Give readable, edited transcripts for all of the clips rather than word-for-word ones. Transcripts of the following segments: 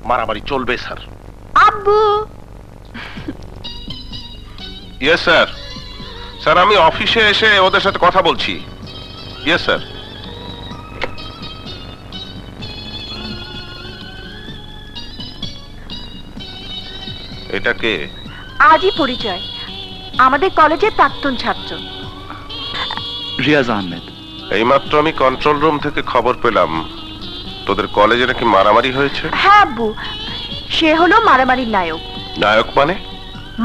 মারামারি চলবে স্যার। আব্বু। Yes sir. স্যার আমি অফিসে এসে ওদের সাথে কথা বলছি। Yes sir. এটা কে? আজই পরিচয়, আমাদের কলেজের প্রাক্তন ছাত্র রিয়াজ আহমেদ। এইমাত্র আমি কন্ট্রোল রুম থেকে খবর পেলাম তোদের কলেজে নাকি মারামারি হয়েছে। হ্যাঁ আব্বু, সে হলো মারামারির নায়ক। নায়ক মানে?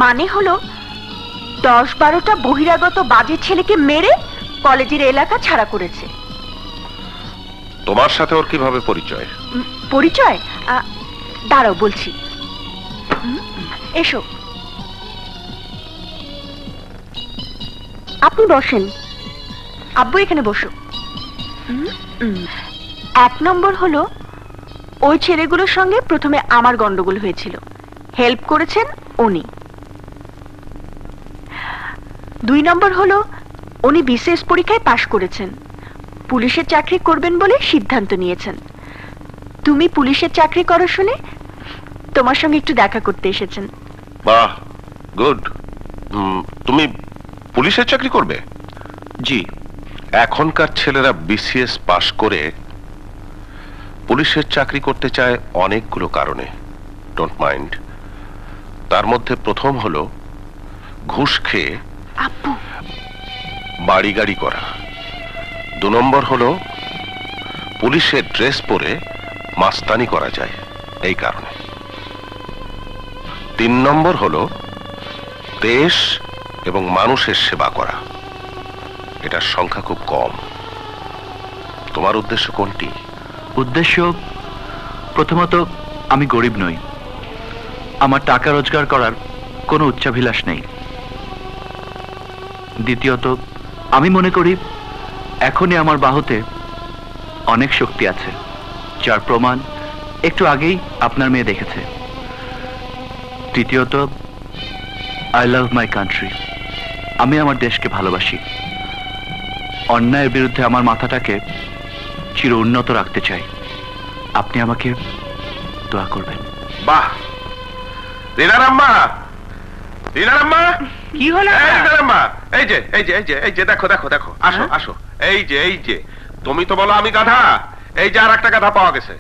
মানে হলো 10-12টা বহিরাগত বাজে ছেলেকে মেরে কলেজের এলাকা ছাড়া করেছে। তোমার সাথে ওর কিভাবে পরিচয়? পরিচয় দাঁড়াও বলছি। এসো, আপনি বসেন। আব্বু এখানে বসো। 1 নম্বর হলো ওই ছেলেগুলোর সঙ্গে প্রথমে আমার গন্ডগোল হয়েছিল, হেল্প করেছেন উনি। 2 নম্বর হলো উনি বিসিএস পরীক্ষায় পাশ করেছেন, পুলিশের চাকরি করবেন বলে সিদ্ধান্ত নিয়েছেন। তুমি পুলিশের চাকরি করো শুনে তোমার সঙ্গে একটু দেখা করতে এসেছেন। বাহ, গুড। তুমি পুলিশের চাকরি করবে? জি। এখনকার ছেলেরা বিসিএস পাশ করে পুলিশের চাকরি করতে চায় অনেকগুলো কারণে, ডোন্ট মাইন্ড। তার মধ্যে প্রথম হলো ঘুষ খেয়ে বাড়ি গাড়ি করা। 2 নম্বর হলো পুলিশের ড্রেস পরে মাস্তানি করা যায় এই কারণে। 3 নম্বর হলো দেশ এবং মানুষের সেবা করা। এটার সংখ্যা খুব কম। তোমার উদ্দেশ্য কোনটি? উদ্দেশ্য প্রথমত আমি গরিব নই, আমার টাকা রোজগার করার কোনো উচ্চাভিলাষ নেই। দ্বিতীয়ত আমি মনে করি এখনই আমার বাহুতে অনেক শক্তি আছে, যার প্রমাণ একটু আগেই আপনার মেয়ে দেখেছে। তৃতীয়ত আই লাভ মাই কান্ট্রি, আমি আমার দেশকে ভালোবাসি। অন্যায়ের বিরুদ্ধে আমার মাথাটাকে চির উন্নত রাখতে চাই। আপনি আমাকে দোয়া করবেন। বাহ, রিনারাম্মা, রিনারাম্মা, কি হলো? রিনারাম্মা, এই যে এই যে এই যে এই যে দেখো দেখো দেখো, আসো আসো। এই যে এই যে, তুমি তো বলো আমি গাধা, এই যে আর একটা গাধা পাওয়া গেছে।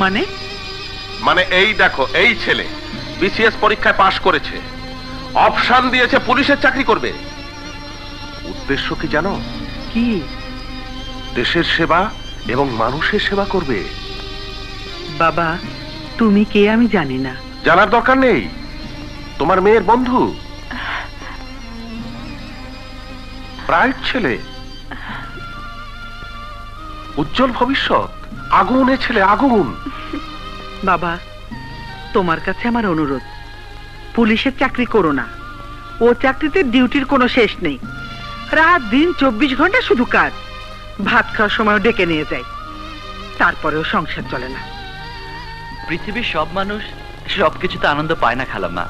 মানে? মানে এই দেখো, এই ছেলে বিসিএস পরীক্ষায় পাশ করেছে, অপশন দিয়েছে পুলিশের চাকরি করবে। উদ্দেশ্য কি জানো? কি? দেশের সেবা এবং মানুষের সেবা করবে। বাবা, তুমি কে আমি জানি না। জানার দরকার নেই, তোমার মেয়ের বন্ধু, ব্রাইট ছেলে, উজ্জ্বল ভবিষ্যৎ, আগুনে ছেলে, আগুন। বাবা, তোমার কাছে আমার অনুরোধ, পুলিশের চাকরি করো না। ও চাকরিতে ডিউটির কোনো শেষ নেই, রাত দিন 24 ঘন্টা শুধু কাজ। ভাত খাওয়ার সময় ডেকে নিয়ে যায়, তারপরেও সংসার চলে না। পৃথিবীর সব মানুষ সবকিছুতে আনন্দ পায় না খালাম্মা।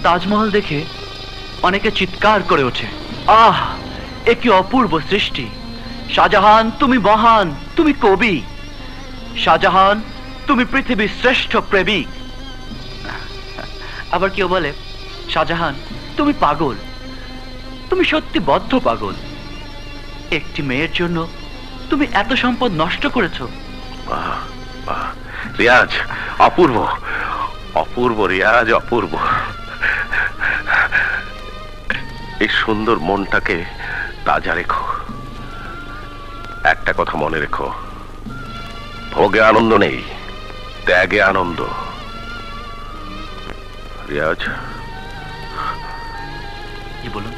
তাজমহল দেখে অনেকে চিৎকার করে ওঠে, আহ এ কি অপূর্ব সৃষ্টি! শাহজাহান তুমি মহান, তুমি কবি। শাহজাহান তুমি পৃথিবীর শ্রেষ্ঠ প্রেমিক। আবার কেউ বলে, শাহজাহান তুমি পাগল, তুমি সত্যি বদ্ধ পাগল। একটি মেয়ের জন্য তুমি এত সম্পদ নষ্ট করেছো। রিয়াজ, অপূর্ব অপূর্ব রিয়াজ, অপূর্ব। এই সুন্দর মনটাকে তাজা রেখো। একটা কথা মনে রেখো, ভোগে আনন্দ নেই, ত্যাগে আনন্দ। রিয়াজ, কি বলুন?